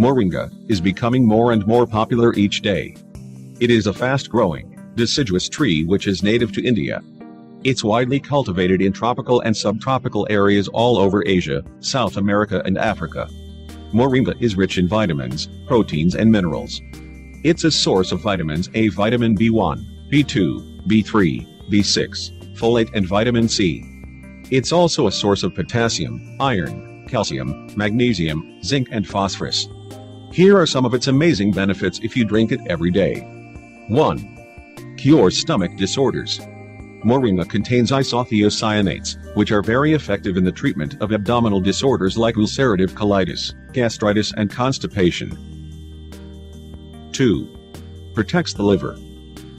Moringa is becoming more and more popular each day. It is a fast-growing, deciduous tree which is native to India. It's widely cultivated in tropical and subtropical areas all over Asia, South America and Africa. Moringa is rich in vitamins, proteins and minerals. It's a source of vitamins A, vitamin B1, B2, B3, B6, folate and vitamin C. It's also a source of potassium, iron, calcium, magnesium, zinc and phosphorus. Here are some of its amazing benefits if you drink it every day. 1. Cures stomach disorders. Moringa contains isothiocyanates, which are very effective in the treatment of abdominal disorders like ulcerative colitis, gastritis and constipation. 2. Protects the liver.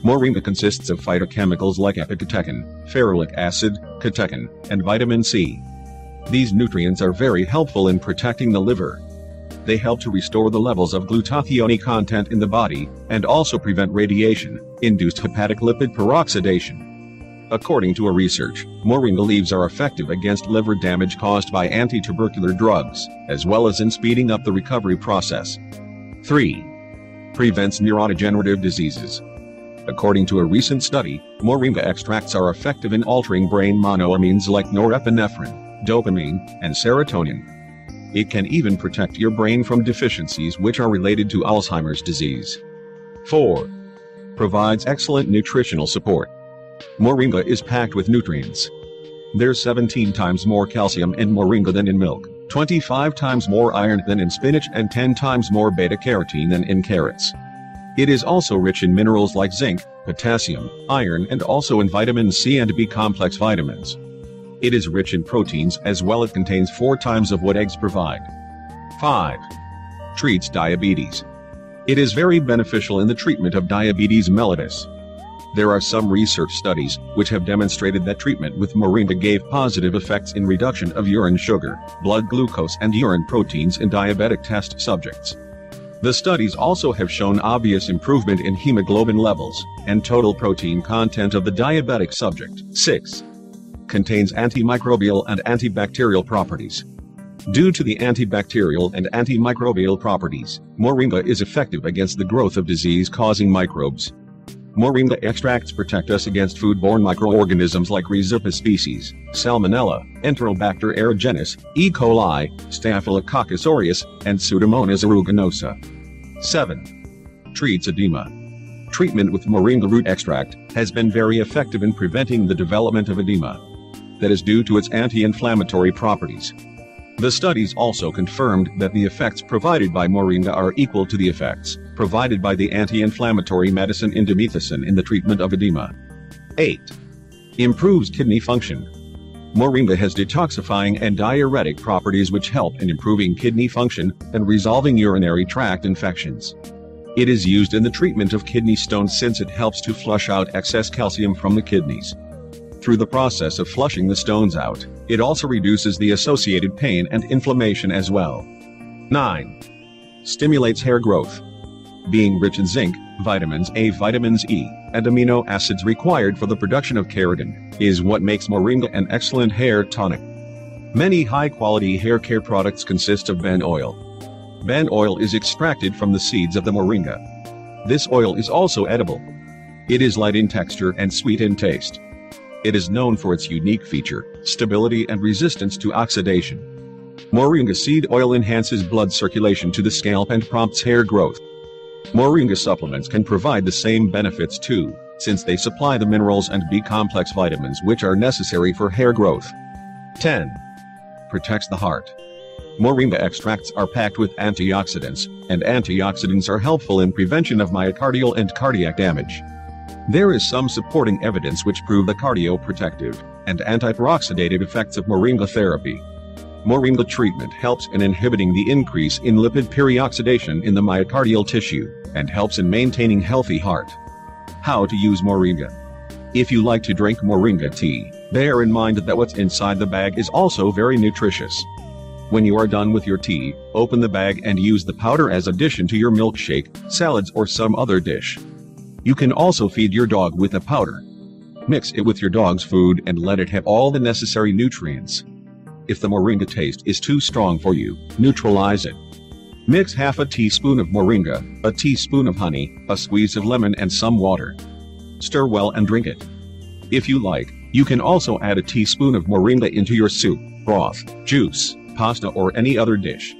Moringa consists of phytochemicals like epicatechin, ferulic acid, catechin, and vitamin C. These nutrients are very helpful in protecting the liver. They help to restore the levels of glutathione content in the body, and also prevent radiation-induced hepatic lipid peroxidation. According to a research, moringa leaves are effective against liver damage caused by anti-tubercular drugs, as well as in speeding up the recovery process. 3. Prevents neurodegenerative diseases. According to a recent study, moringa extracts are effective in altering brain monoamines like norepinephrine, dopamine, and serotonin. It can even protect your brain from deficiencies which are related to Alzheimer's disease. 4. Provides excellent nutritional support. Moringa is packed with nutrients. There's 17 times more calcium in moringa than in milk, 25 times more iron than in spinach and 10 times more beta-carotene than in carrots. It is also rich in minerals like zinc, potassium, iron and also in vitamin C and B complex vitamins. It is rich in proteins as well. It contains 4 times of what eggs provide. 5. Treats diabetes. It is very beneficial in the treatment of diabetes mellitus. There are some research studies which have demonstrated that treatment with moringa gave positive effects in reduction of urine sugar, blood glucose and urine proteins in diabetic test subjects. The studies also have shown obvious improvement in hemoglobin levels and total protein content of the diabetic subject. 6. Contains antimicrobial and antibacterial properties. Due to the antibacterial and antimicrobial properties, moringa is effective against the growth of disease-causing microbes. Moringa extracts protect us against foodborne microorganisms like Rhizopus species, Salmonella, Enterobacter aerogenes, E. coli, Staphylococcus aureus, and Pseudomonas aeruginosa. 7. Treats edema. Treatment with moringa root extract has been very effective in preventing the development of edema. That is due to its anti-inflammatory properties. The studies also confirmed that the effects provided by moringa are equal to the effects provided by the anti-inflammatory medicine indomethacin in the treatment of edema. 8. Improves kidney function. Moringa has detoxifying and diuretic properties which help in improving kidney function and resolving urinary tract infections. It is used in the treatment of kidney stones since it helps to flush out excess calcium from the kidneys. Through the process of flushing the stones out, it also reduces the associated pain and inflammation as well. 9. Stimulates hair growth. Being rich in zinc, vitamins A, vitamins E, and amino acids required for the production of keratin, is what makes moringa an excellent hair tonic. Many high-quality hair care products consist of ben oil. Ben oil is extracted from the seeds of the moringa. This oil is also edible. It is light in texture and sweet in taste. It is known for its unique feature, stability and resistance to oxidation. Moringa seed oil enhances blood circulation to the scalp and prompts hair growth. Moringa supplements can provide the same benefits too, since they supply the minerals and B-complex vitamins which are necessary for hair growth. 10. Protects the heart. Moringa extracts are packed with antioxidants, and antioxidants are helpful in prevention of myocardial and cardiac damage. There is some supporting evidence which prove the cardioprotective and antiperoxidative effects of moringa therapy. Moringa treatment helps in inhibiting the increase in lipid peroxidation in the myocardial tissue, and helps in maintaining healthy heart. How to use moringa. If you like to drink moringa tea, bear in mind that what's inside the bag is also very nutritious. When you are done with your tea, open the bag and use the powder as addition to your milkshake, salads or some other dish. You can also feed your dog with the powder. Mix it with your dog's food and let it have all the necessary nutrients. If the moringa taste is too strong for you, neutralize it. Mix half a teaspoon of moringa, a teaspoon of honey, a squeeze of lemon and some water. Stir well and drink it. If you like, you can also add a teaspoon of moringa into your soup, broth, juice, pasta or any other dish.